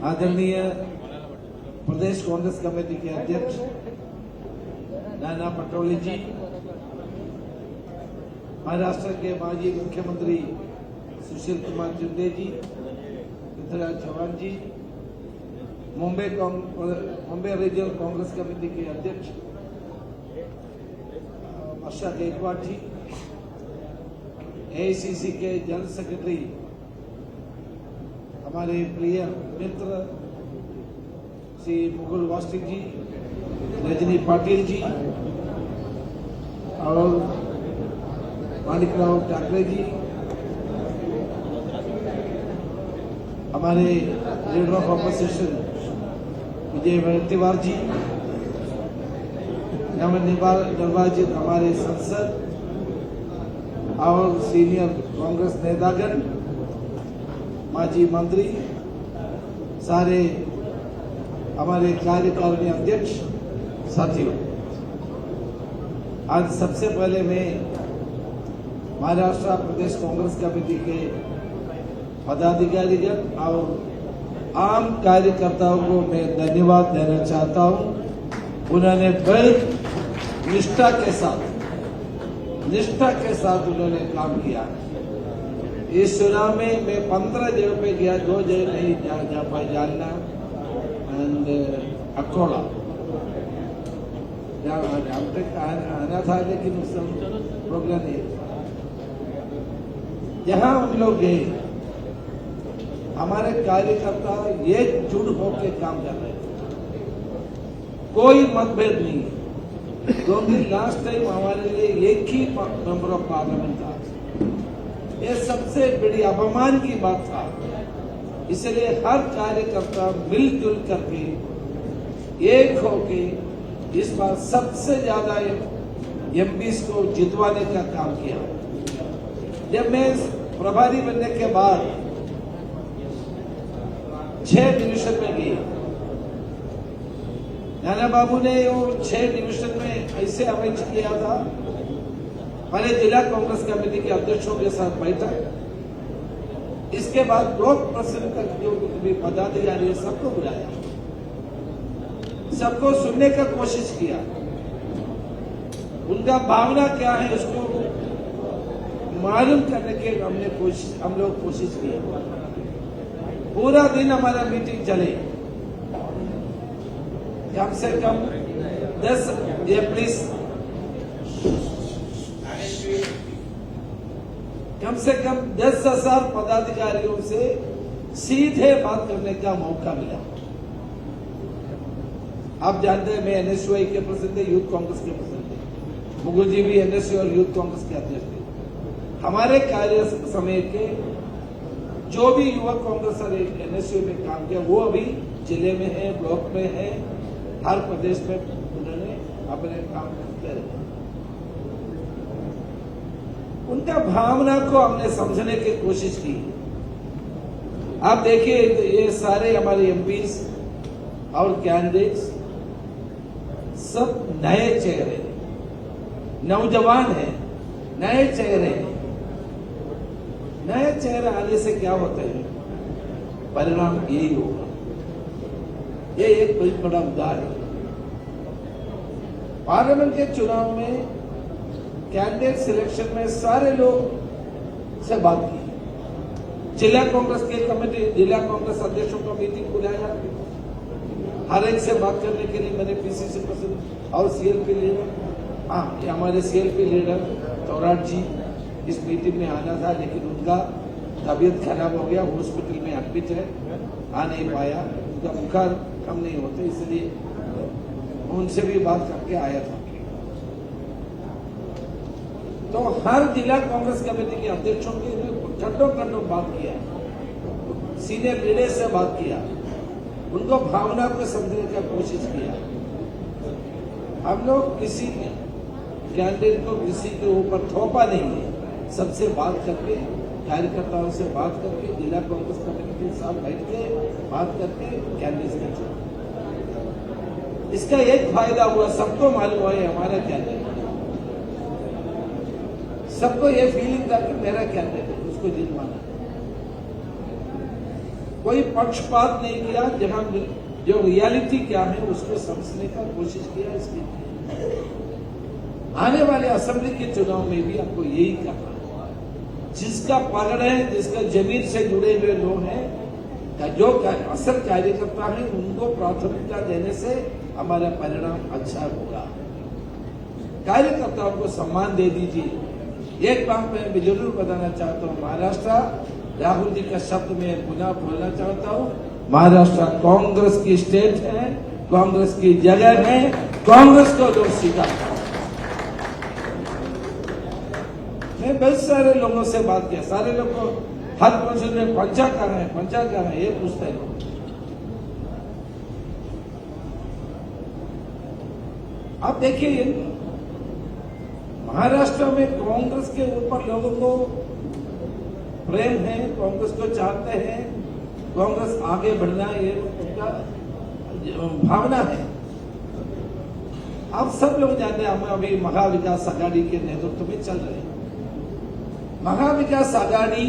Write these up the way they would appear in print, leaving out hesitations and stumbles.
आदरणीय प्रदेश कांग्रेस कमेटी के अध्यक्ष नाना पटोले जी, महाराष्ट्र के माजी मुख्यमंत्री सुशील कुमार शिंदे जी, पृथ्वीराज चव्हाण जी, मुंबई रीजनल कांग्रेस कमेटी के अध्यक्ष वर्षा गायकवाड़ जी, एआईसीसी के जनरल सेक्रेटरी हमारे प्रिय मित्र श्री मुकुल वास्निक जी, रजनी पाटिल जी और माणिकराव ठाकरे जी, हमारे लीडर ऑफ ऑपोजिशन विजय वड़ट्टीवार जी, नवनिर्वाचित हमारे संसद और सीनियर कांग्रेस नेतागण, माजी मंत्री, सारे हमारे कार्यकारिणी अध्यक्ष, साथियों, आज सबसे पहले मैं महाराष्ट्र प्रदेश कांग्रेस कमेटी के पदाधिकारीगण और आम कार्यकर्ताओं को मैं धन्यवाद देना चाहता हूं। उन्होंने बड़ी निष्ठा के साथ उन्होंने काम किया। इस चुनाव में मैं 15 जगह पे गया, 2 जगह नहीं जा पाई, जालना एंड अकोला आना था, लेकिन उस प्रोग्राम नहीं। जहां हम लोग गए, हमारे कार्यकर्ता एकजुट होकर काम कर रहे हैं, कोई मतभेद नहीं। क्योंकि लास्ट टाइम हमारे लिए एक ही मेंबर ऑफ पार्लियामेंट था, ये सबसे बड़ी अपमान की बात था। इसलिए हर कार्यकर्ता मिलजुल करके एक होके इस बार सबसे ज्यादा एमपीज को जितवाने का काम किया। जब मैं प्रभारी बनने के बाद 6 डिवीजन में गई, नाना बाबू ने वो 6 डिवीजन में ऐसे अरेंज किया था। पहले जिला कांग्रेस कमेटी के अध्यक्षों के साथ बैठक, इसके बाद ब्लॉक प्रेसिडेंट तक जो भी पदाधिकारी है सबको बुलाया, सबको सुनने का कोशिश किया, उनका भावना क्या है उसको मालूम करने के हम लोग कोशिश की। पूरा दिन हमारा मीटिंग चले, कम से कम 10 कम से कम 10,000 पदाधिकारियों से सीधे बात करने का मौका मिला। आप जानते हैं मैं एनएसयूआई के प्रेसिडेंट थे, यूथ कांग्रेस के प्रेसिडेंट थे, मुकुल जी भी एनएसयू और यूथ कांग्रेस के अध्यक्ष थे। हमारे कार्य समय के जो भी युवा कांग्रेस और एनएसयू में काम किया वो अभी जिले में है, ब्लॉक में है, हर प्रदेश में उन्होंने अपने काम करते रहे। उनका भावना को हमने समझने की कोशिश की। आप देखिए, ये सारे हमारे एमपीज और कैंडिडेट्स सब नए चेहरे, नौजवान हैं, नए चेहरे हैं। नए चेहरे आने से क्या होता है, परिणाम यही होगा। ये एक बहुत बड़ा उदाहरण है। पार्लियामेंट के चुनाव में कैंडिडेट सिलेक्शन में सारे लोग से बात की। जिला कांग्रेस के कमेटी, जिला कांग्रेस अध्यक्षों का मीटिंग बुलाया, हर एक से बात करने के लिए मैंने पीसीसी प्रेसिडेंट और सीएलपी लीडर, ये हमारे सीएलपी लीडर तोराट जी इस मीटिंग में आना था, लेकिन उनका तबीयत खराब हो गया, हॉस्पिटल में एडमिट है, आ नहीं पाया। उनका बुखार कम नहीं होता, इसलिए उनसे भी बात करके आया था। तो हर जिला कांग्रेस कमेटी के अध्यक्षों के घंटों बात किया, सीनियर लीडर से बात किया, उनको भावना को समझने का कोशिश किया। हम लोग किसी कैंडिडेट को किसी के ऊपर थोपा नहीं है, सबसे बात करके, कार्यकर्ताओं से बात करके, जिला कांग्रेस कमेटी के साथ बैठ के बात करके कैंडिडेट को चुना। इसका एक फायदा हुआ, सबको मालूम हुआ हमारा कैंडिडेट, सबको ये फीलिंग था कि मेरा कैंडिडेट उसको जितवाना। कोई कोई पक्षपात नहीं किया, जहां जो रियलिटी क्या है उसको समझने का कोशिश किया। इसके आने वाले असेंबली के चुनाव में भी आपको यही करना है। जिसका पकड़ है, जिसका जमीन से जुड़े हुए लोग हैं, जो असल कार्यकर्ता है, उनको प्राथमिकता देने से हमारा परिणाम अच्छा होगा। कार्यकर्ताओं को सम्मान दे दीजिए। एक बात मैं जरूर बताना चाहता हूँ, महाराष्ट्र राहुल जी का शब्द में पुनः बोलना चाहता हूँ, महाराष्ट्र कांग्रेस की स्टेट है, कांग्रेस की जगह है, कांग्रेस को लोग स्वीकार। मैं बहुत सारे लोगों से बात किया, सारे लोग को हाथ पहुंच में पंचा कर रहे हैं, पंचा कर रहे हैं, ये पूछते हैं। आप देखिए महाराष्ट्र में कांग्रेस के ऊपर लोगों को प्रेम है, कांग्रेस को चाहते हैं, कांग्रेस आगे बढ़ना ये उनका भावना है। आप सब लोग जानते हैं, हम अभी महाविकास आघाड़ी के नेतृत्व में चल रहे हैं। महाविकास आघाड़ी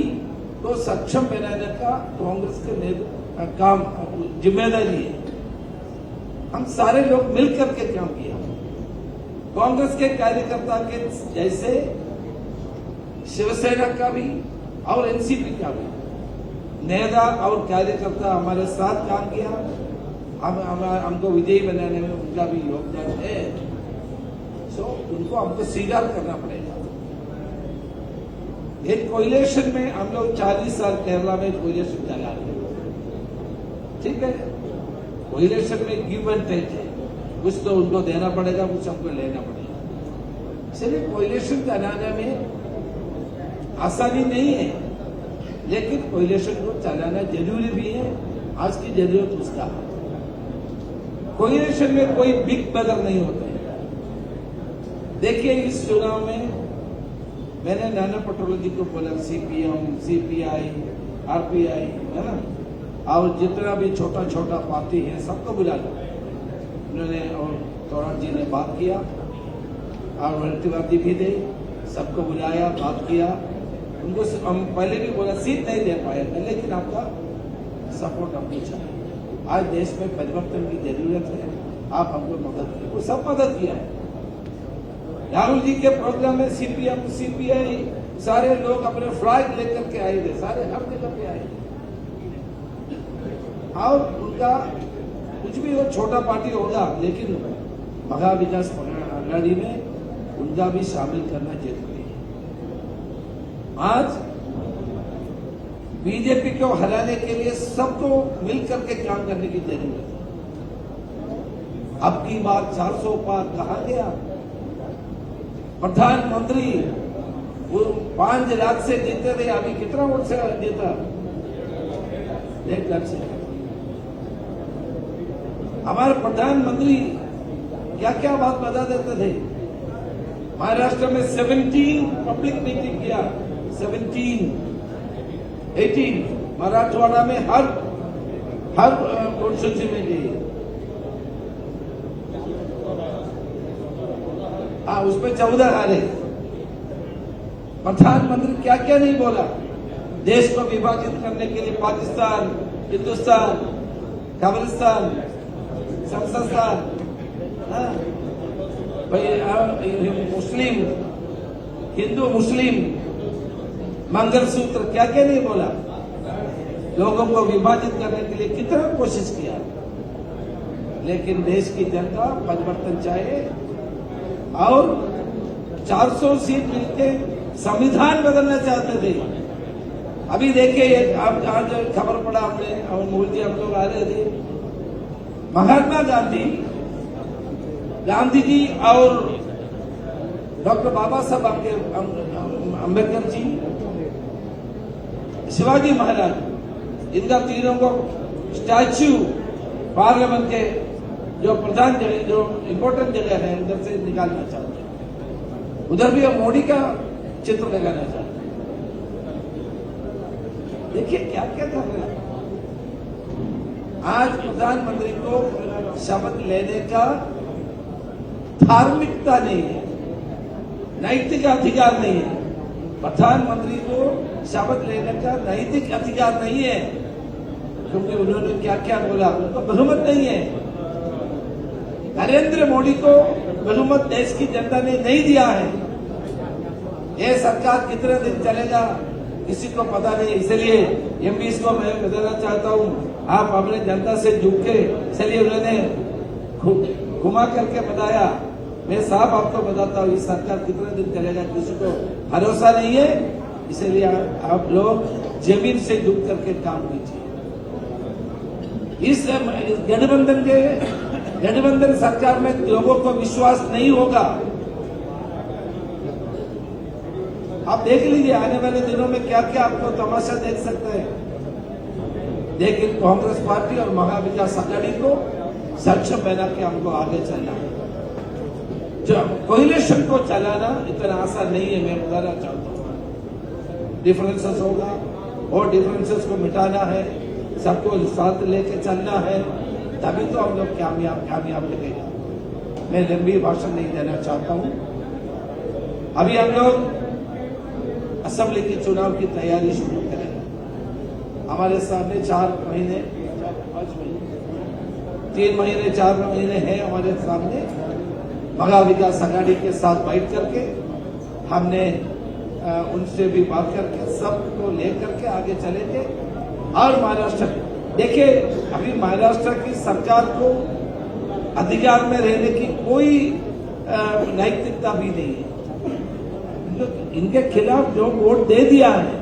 को सक्षम बनाने का कांग्रेस के काम जिम्मेदारी है। हम सारे लोग मिलकर के काम किया। कांग्रेस के कार्यकर्ता के जैसे शिवसेना का भी और एनसीपी का भी नेता और कार्यकर्ता हमारे साथ काम किया। हमको विजयी बनाने में उनका भी योगदान है। उनको हमको स्वीकार करना पड़ेगा। एक कोलिशन में हम लोग 40 साल केरला में कोलिशन चला रहे हैं, ठीक है। कोलिशन में गिव एंड टेक है, कुछ तो उनको देना पड़ेगा, कुछ हमको लेना पड़ेगा। इसलिए कोलिशन चलाने में आसानी नहीं है, लेकिन कोलिशन को चलाना जरूरी भी है। आज की जरूरत उसका है। कोलिशन में कोई बिग ब्रदर नहीं होता है। देखिए इस चुनाव में मैंने नाना पटोले जी को बोला, सीपीएम, सीपीआई, आरपीआई है ना, और जितना भी छोटा छोटा पार्टी है सबको बुला लो। उन्होंने और तोरण जी ने बात किया और वर्तवादी भी दे, सबको बुलाया, बात किया। उनको हम पहले भी बोला सीट नहीं दे पाए, लेकिन आपका सपोर्ट हमको चाहिए। आज देश में परिवर्तन की जरूरत है, आप हमको मदद कीजिए। वो सब मदद किया है। राहुल जी के प्रोग्राम में सीपीएम, सीपीआई सारे लोग अपने फ्लैग लेकर के आए थे, सारे हर जगह पे आए। और उनका कुछ भी वो छोटा पार्टी होगा, लेकिन महाविकास आघाड़ी में उनका भी शामिल करना जरूरी है। आज बीजेपी को हराने के लिए सबको मिलकर के काम करने की जरूरत है। अब की बात 400 पार कहा गया। प्रधानमंत्री वो 5 लाख से जीते थे, अभी कितना वोट से जीता? 1 लाख से। हमारे प्रधानमंत्री क्या क्या बात बता देते थे। महाराष्ट्र में 17 पब्लिक मीटिंग किया, 17, 18 मराठवाड़ा में हर कॉन्स्टिट्यूंसी में गई। हाँ, उसमें 14 हारे। प्रधानमंत्री क्या क्या नहीं बोला। देश को विभाजित करने के लिए पाकिस्तान, हिंदुस्तान, कब्रिस्तान, संस्थान, मुस्लिम, हिंदू मुस्लिम, मंगलसूत्र, क्या क्या नहीं बोला। लोगों को विभाजित करने के लिए कितना कोशिश किया, लेकिन देश की जनता परिवर्तन चाहे और 400 सीट मिलके संविधान बदलना चाहते थे। अभी देखिए आज खबर पड़ा हमने, और मोदी हम लोग आ रहे थे, महात्मा गांधी जी और डॉक्टर बाबा साहब अम्बेडकर जी, शिवाजी महाराज, इनका तीनों को स्टैच्यू पार्लियामेंट के जो प्रधान जगह, जो इम्पोर्टेंट जगह है, उधर से निकालना चाहते हैं। उधर भी हम मोदी का चित्र लगाना चाहते हैं। देखिए क्या क्या कर रहे हैं। आज प्रधानमंत्री को शपथ लेने का धार्मिकता नहीं है, नैतिक अधिकार नहीं है। प्रधानमंत्री को शपथ लेने का नैतिक अधिकार नहीं है। क्योंकि उन्होंने क्या क्या बोला, उनको बहुमत नहीं है। नरेंद्र मोदी को बहुमत देश की जनता ने नहीं दिया है। ये सरकार कितने दिन चलेगा किसी को पता नहीं। इसलिए एमपीस को मैं बताना चाहता हूँ, आप अपने जनता से जुड़ के चलिए। उन्होंने घुमा करके बताया, मैं साफ आपको बताता हूँ, इस सरकार कितने दिन चलेगा किसी को भरोसा नहीं है। इसलिए आप लोग जमीन से जुड़ करके काम कीजिए। इस गठबंधन सरकार में लोगों को विश्वास नहीं होगा। आप देख लीजिए आने वाले दिनों में क्या क्या आपको तमाशा देख सकते हैं। लेकिन कांग्रेस पार्टी और महाविकास अघाड़ी को सक्षम बना के हमको आगे चलना है। जो कोलिशन को चलाना इतना आसान नहीं है। मैं बताना चाहता हूँ, डिफरेंसेस होगा और डिफरेंसेस को मिटाना है, सबको साथ लेके चलना है, तभी तो हम लोग कामयाब लगेगा। मैं लंबी भाषण नहीं देना चाहता हूँ। अभी हम लोग असेंबली के चुनाव की तैयारी शुरू करेंगे। हमारे सामने 4 महीने 3 महीने 4 महीने हैं हमारे सामने। महाविकास अघाड़ी के साथ बैठ करके हमने उनसे भी बात करके सबको लेकर के आगे चलेंगे। और महाराष्ट्र देखिए, अभी महाराष्ट्र की सरकार को अधिकार में रहने की कोई नैतिकता भी नहीं है। इनके खिलाफ जो वोट दे दिया है,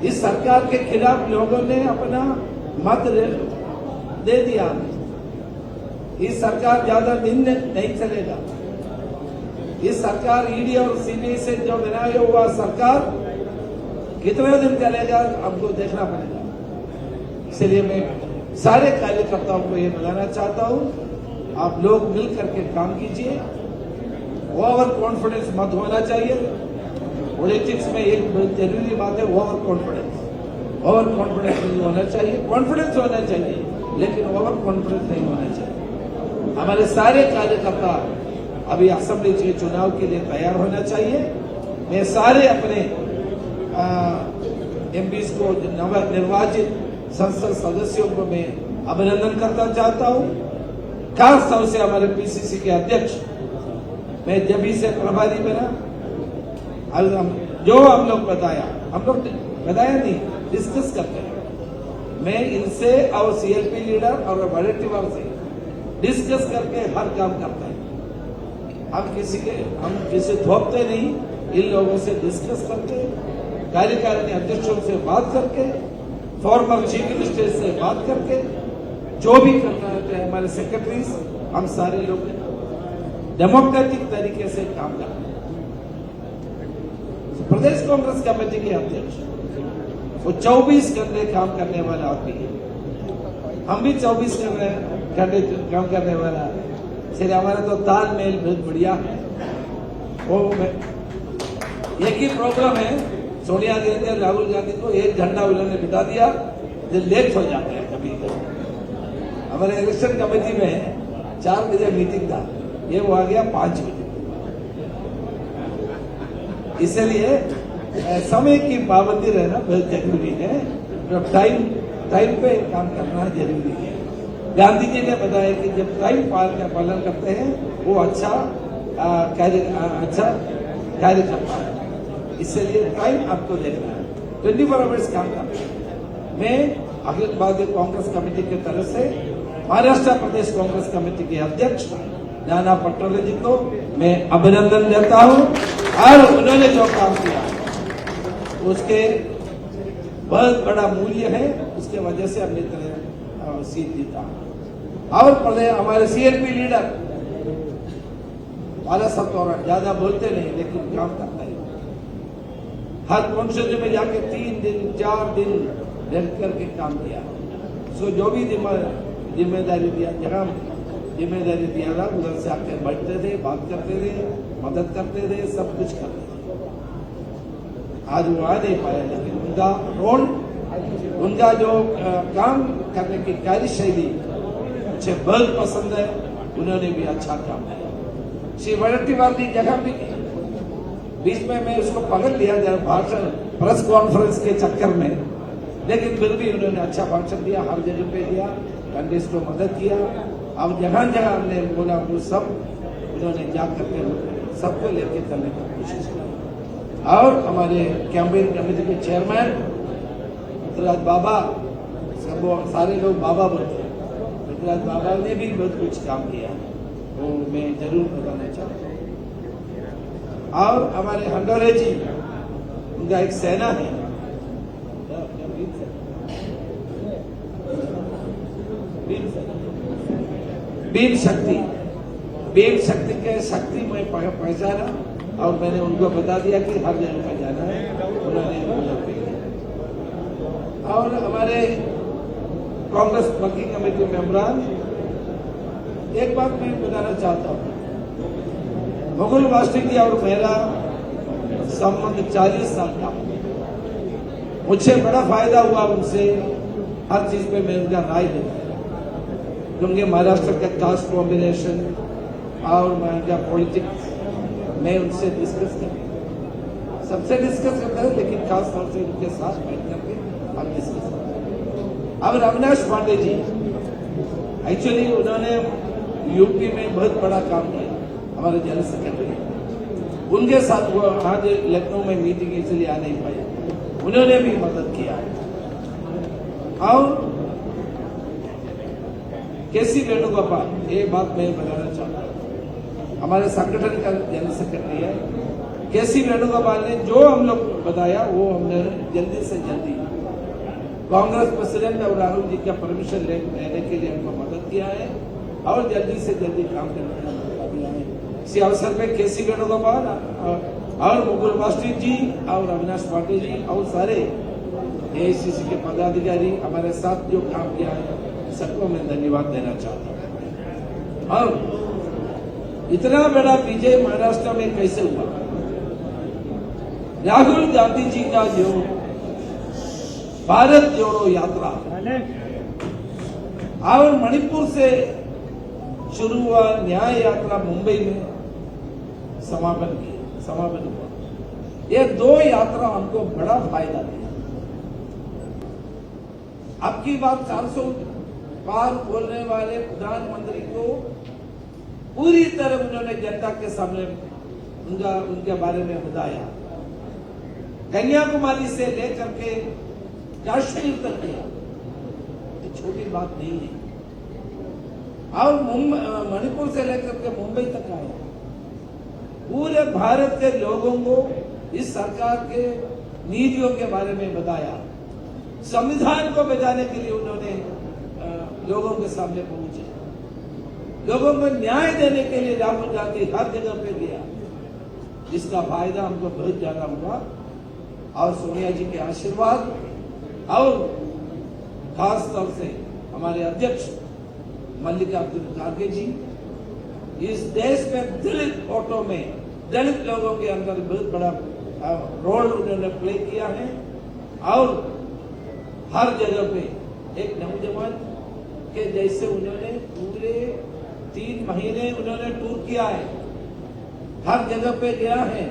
इस सरकार के खिलाफ लोगों ने अपना मत दे दिया। इस सरकार ज्यादा दिन नहीं चलेगा। इस सरकार ईडी और सीबीआई से जो बनाया हुआ सरकार कितने दिन चलेगा हमको देखना पड़ेगा। इसलिए मैं सारे कार्यकर्ताओं को ये बताना चाहता हूं, आप लोग मिल करके काम कीजिए। ओवर कॉन्फिडेंस मत होना चाहिए। पॉलिटिक्स में एक जरूरी बात है ओवर कॉन्फिडेंस। ओवर कॉन्फिडेंस नहीं होना चाहिए। कॉन्फिडेंस होना चाहिए लेकिन ओवर कॉन्फिडेंस नहीं होना चाहिए। हमारे सारे कार्यकर्ता अभी असेंबली के चुनाव के लिए तैयार होना चाहिए। मैं सारे अपने एमपीस को नवनिर्वाचित संसद सदस्यों को मैं अभिनंदन करना चाहता हूं। खास तौर से हमारे पीसीसी के अध्यक्ष, मैं जब ही से प्रभारी बना, जो हम लोग बताया नहीं, डिस्कस करते हैं। मैं इनसे और सीएलपी लीडर और बड़े टीम से डिस्कस करके हर काम करता है। हम किसी थोपते नहीं, इन लोगों से डिस्कस करके, कार्यकारिणी अध्यक्षों से बात करके, फॉर्मर चीफ मिनिस्टर से बात करके, जो भी करना रहता है हमारे सेक्रेटरीज, हम सारे लोग डेमोक्रेटिक तरीके से काम करते हैं। प्रदेश कांग्रेस कमेटी के अध्यक्ष वो 24 घंटे काम करने वाला आदमी है। हम भी 24 घंटे काम करने वाला। इसलिए हमारा तो तालमेल बहुत बढ़िया है। वो एक ही प्रॉब्लम है, सोनिया गांधी और राहुल गांधी को 1 घंटा उन्होंने बिता दिया, जो लेट हो जाते हैं कभी कभी। हमारे इलेक्शन कमेटी में 4 बजे मीटिंग था, ये वो आ गया 5 बजे। इसलिए समय की पाबंदी रहना बहुत जरूरी है। तो टाइम पे काम करना जरूरी है। गांधी जी ने बताया कि जब टाइम पालन करते हैं वो अच्छा कार्य करता है। इसलिए टाइम आपको देखना है, 24 आवर्स काम करना है। मैं अखिल भारतीय कांग्रेस कमेटी की तरफ से महाराष्ट्र प्रदेश कांग्रेस कमेटी के अध्यक्ष नाना पटोले जी को मैं अभिनंदन देता हूं। और उन्होंने जो काम किया उसके बहुत बड़ा मूल्य है, उसके वजह से हमने तरह सीट जीता। और हमारे सीएलपी लीडर बाला साहब ज्यादा बोलते नहीं लेकिन काम करता है। हर कॉन्स्टिट्यूंसी में जाके 3 दिन 4 दिन रह करके काम किया। सो जो भी जिम्मेदारी दिया, जगह जिम्मेदारी दिया था, उधर से आकर बैठते थे, बात करते थे, मदद करते थे, सब कुछ करते थे। आज वो आ नहीं पाया, लेकिन उनका रोल, उनका जो काम करने की कार्यशैली मुझे बहुत पसंद है। उन्होंने भी अच्छा काम किया। श्री वड़ट्टीवार की जगह भी बीच में मैं उसको पकड़ लिया जब भाषण प्रेस कॉन्फ्रेंस के चक्कर में, लेकिन फिर भी उन्होंने अच्छा भाषण दिया, हर जगह पे दिया, कैंडिडेट्स को मदद किया। अब जगह जगह हमने बोला वो सब उन्होंने जाकर के सबको लेके चलने की कोशिश की। और हमारे कैंपेन कमेटी के चेयरमैन पृथ्वीराज बाबा, सब सारे लोग बाबा बोलते हैं, पृथ्वीराज बाबा ने भी बहुत कुछ काम किया, वो मैं जरूर बताना चाहता हूँ। और हमारे हंडोरे जी, उनका एक सेना है, वीर शक्ति के शक्ति में पहचाना और मैंने उनको बता दिया कि हर जगह पर जाना है, उन्होंने मदद की। और हमारे कांग्रेस वर्किंग कमेटी मेंबरान, एक बात मैं बताना चाहता हूँ, मुकुल वासनिक जी और मेरा संबंध 40 साल का, मुझे बड़ा फायदा हुआ उनसे, हर चीज पे मैं उनका राय देता, क्योंकि महाराष्ट्र का कास्ट कॉम्बिनेशन और उनका पॉलिटिक्स मैं उनसे डिस्कस करता, सबसे डिस्कस करता है, लेकिन खास तौर से उनके साथ बैठ करके हम डिस्कस करते हैं। अब अविनाश पांडे जी, एक्चुअली उन्होंने यूपी में बहुत बड़ा काम किया, हमारे जनरल सेक्रेटरी, उनके साथ वो आज लखनऊ में मीटिंग इसलिए आ नहीं पाई, उन्होंने भी मदद किया। और केसी वेणुगोपाल, ये बात मैं बताना चाहता हूँ, हमारे संगठन का जनरल सेक्रेटरी है, केसी वेणुगोपाल ने जो हम लोग बताया वो हमने जल्दी से जल्दी कांग्रेस प्रेसिडेंट और राहुल जी का परमिशन लेने के लिए हमको मदद किया है और जल्दी से जल्दी काम करने का मौका दिया है। इसी अवसर पे केसी वेणुगोपाल और मुकुल वासनिक जी और अविनाश पांडे जी और सारे एआईसीसी के पदाधिकारी हमारे साथ जो काम किया है, सबको मैं धन्यवाद देना चाहता हूँ। और इतना बड़ा विजय महाराष्ट्र में कैसे हुआ? राहुल गांधी जी का जो भारत जोड़ो यात्रा और मणिपुर से शुरू हुआ न्याय यात्रा मुंबई में समापन हुआ, ये दो यात्रा हमको बड़ा फायदा दिया। अब की बात 400 पार बोलने वाले प्रधानमंत्री को पूरी तरह उन्होंने जनता के सामने उनके बारे में बताया, कन्याकुमारी से लेकर के कश्मीर तक किया, ये छोटी बात नहीं है। और मणिपुर से लेकर के मुंबई तक आया, पूरे भारत के लोगों को इस सरकार के नीतियों के बारे में बताया, संविधान को बचाने के लिए उन्होंने लोगों के सामने पहुंचे, लोगों को न्याय देने के लिए राहुल गांधी हर जगह पे गया, जिसका फायदा हमको बहुत ज्यादा हुआ। और सोनिया जी के आशीर्वाद और खास तौर से हमारे अध्यक्ष मल्लिकार्जुन खड़गे जी, इस देश में दलित वोटों में दलित लोगों के अंदर बहुत बड़ा रोल उन्होंने प्ले किया है। और हर जगह पे एक नौजवान के जैसे उन्होंने पूरे 3 महीने उन्होंने टूर किया है, हर जगह पे गया है।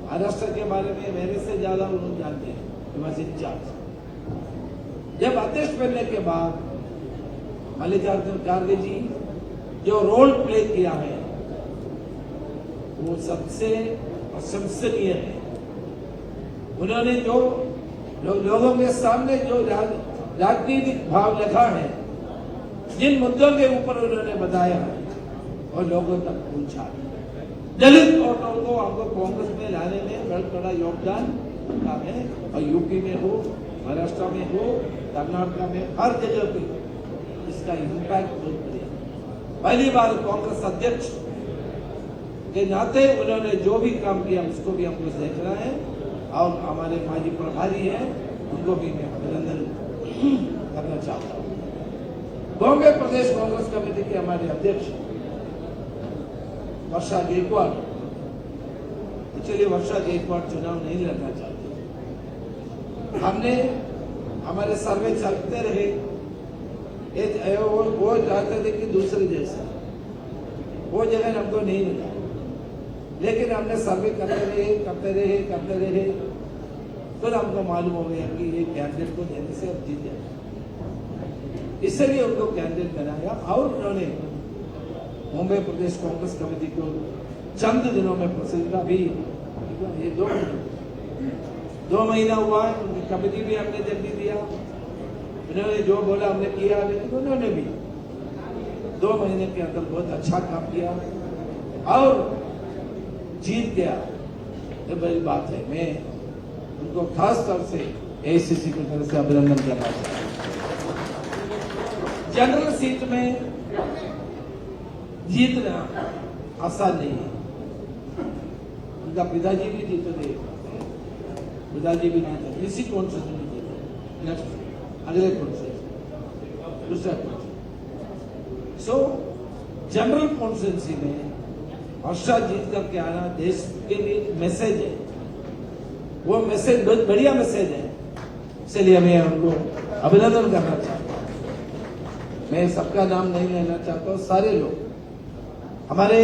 महाराष्ट्र के बारे में मेरे से ज्यादा उन्होंने जानते हैं, जब अध्यक्ष बनने के बाद मल्लिकार्जुन खड़गे जी जो रोल प्ले किया है वो सबसे प्रशंसनीय है। उन्होंने जो लोगों के सामने जो राजनीतिक भाव रखा है, जिन मुद्दों के ऊपर उन्होंने बताया है और लोगों तक पहुंचा, दलित वोटों को हमको कांग्रेस में लाने में बहुत बड़ा योगदान उनका है। और यूपी में हो, महाराष्ट्र में हो, कर्नाटक में, हर जगह पे इसका इम्पैक्ट बहुत बढ़िया। पहली बार कांग्रेस अध्यक्ष के नाते उन्होंने जो भी काम किया उसको भी हमको देखना है। और हमारे माजी प्रभारी हैं, उनको भी मैं अभिनंदन करना चाहता हूँ। बॉम्बे प्रदेश कांग्रेस कमेटी के हमारे अध्यक्ष वर्षा गायकवाड़, एक्चुअली वर्षा गायकवाड़ चुनाव नहीं लड़ना चाहते। हमने हमारे सर्वे चलते रहे, वो चाहते थे कि दूसरे जैसे वो जगह हमको नहीं मिला, लेकिन हमने सर्वे करते रहे। फिर हमको मालूम हो गया कि ये कैंडिडेट को देने से अब जीत जाए, इसलिए उनको कैंडिडेट बनाया। और उन्होंने मुंबई प्रदेश कांग्रेस कमेटी को चंद दिनों में प्रसिद्ध अभी ये 2 महीना हुआ है, उनकी कमेटी भी हमने जल्दी दिया, उन्होंने जो बोला हमने किया, लेकिन उन्होंने भी 2 महीने के अंदर बहुत अच्छा काम किया और जीत गया। ये बड़ी बात है। मैं उनको खास तौर से एआईसीसी की तरफ से अभिनंदन करना चाहता हूं। जनरल सीट में जीतना आसान नहीं है। उनका पिताजी भी जीते थे, पिताजी भी जीते, इसी कॉन्फ्रेंस में जीते, नेक्स्ट अगले कॉन्फ्रेंस, दूसरा कॉन्फ्रेंस। सो जनरल कॉन्फ्रेंसी में हर्षा जीत करके आना देश के लिए एक मैसेज है, वो मैसेज बहुत बढ़िया मैसेज है, इसलिए मैं उनको अभिनंदन करना चाहता हूं। मैं सबका नाम नहीं लेना चाहता हूं, सारे लोग हमारे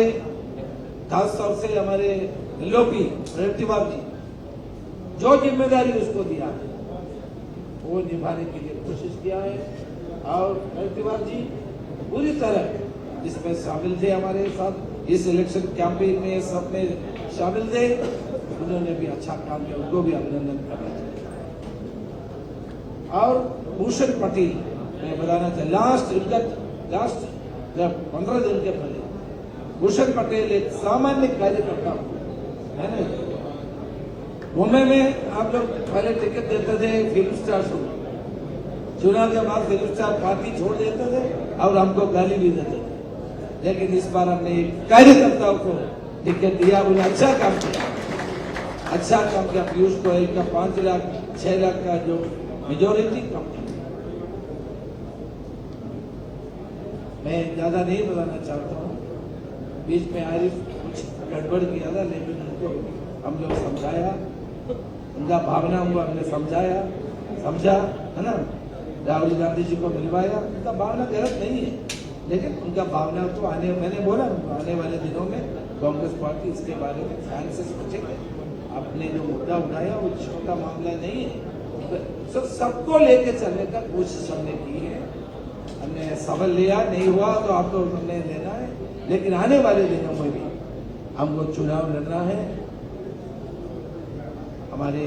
खास तौर से हमारे एलओपी तिवारी जी जो जिम्मेदारी उसको दिया है वो निभाने के लिए कोशिश किया है और तिवारी जी पूरी तरह इसमें शामिल थे, हमारे साथ इस इलेक्शन कैंपेन में सब में शामिल थे। उन्होंने भी अच्छा काम किया, उनको भी अभिनंदन करना चाहिए। और भूषण पटेल मैं बताना चाहिए, लास्ट 15 दिन के पहले भूषण पटेल एक सामान्य कार्यकर्ता है ना, मुंबई में आप लोग पहले टिकट देते थे फिल्म स्टार शो, चुनाव के बाद फिल्म स्टार पार्टी छोड़ देते थे और हमको गाली भी देते थे, लेकिन इस बार हमने एक कार्यकर्ताओं को टिकट दिया, उन्होंने अच्छा काम किया। पीयूष गोयल का 5 लाख 6 लाख का जो मेजोरिटी कम किया। मैं ज्यादा नहीं बताना चाहता हूँ, बीच में आरिफ कुछ गड़बड़ किया था, लेकिन उनको हम लोग समझाया, उनका भावना हुआ हमने समझा है ना, राहुल गांधी जी को मिलवाया। उनका भावना गलत नहीं है, लेकिन उनका भावना तो मैंने बोला आने वाले दिनों में कांग्रेस पार्टी इसके बारे में ध्यान से सोचेगी। आपने जो मुद्दा उठाया वो छोटा मामला नहीं है, तो सबको लेके चलने का कोशिश हमने की है। हमने सवाल लिया, नहीं हुआ तो आपको हमने लेना है, लेकिन आने वाले दिनों में भी हमको चुनाव लड़ना है। हमारे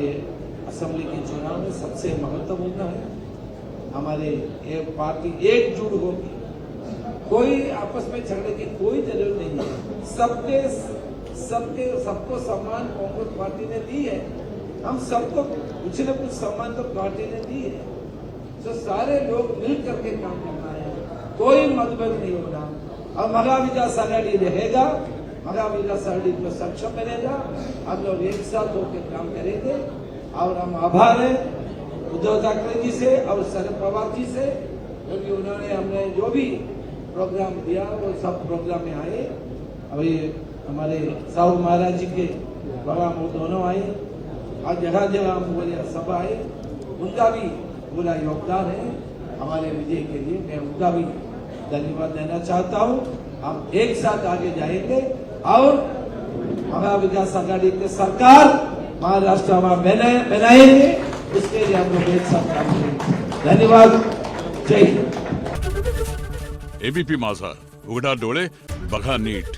असेंबली के चुनाव में सबसे महत्वपूर्ण है हमारे एक पार्टी एकजुट होगी, कोई आपस में झगड़े की कोई जरूरत नहीं है। सबको सम्मान कांग्रेस पार्टी ने दी है, हम सबको कुछ न कुछ सम्मान तो पार्टी ने दी है। तो सारे लोग मिल करके काम करना है, कोई मतभेद नहीं होना। और महा विकास आघाड़ी रहेगा, महा विकास आघाड़ी को सक्षम बनेगा, हम लोग एक साथ होकर काम करेंगे। और हम आभार है उद्धव ठाकरे जी से और शरद पवार जी से, क्योंकि उन्होंने हमने जो भी प्रोग्राम दिया वो सब प्रोग्राम में आए। अभी हमारे साहू महाराज जी के प्रोग्राम वो दोनों आए, और जगह जगह हम बोले सब आए, उनका भी पूरा योगदान है हमारे विजय के लिए। मैं उनका भी धन्यवाद देना चाहता हूँ। हम एक साथ आगे जाएंगे और महा विकास आघाड़ी की सरकार महाराष्ट्र में बनाएंगे, उसके लिए हम लोग एक साथ काम करेंगे। धन्यवाद, जय हिंद। एबीपी माझा, उघडा डोळे बघा नीट।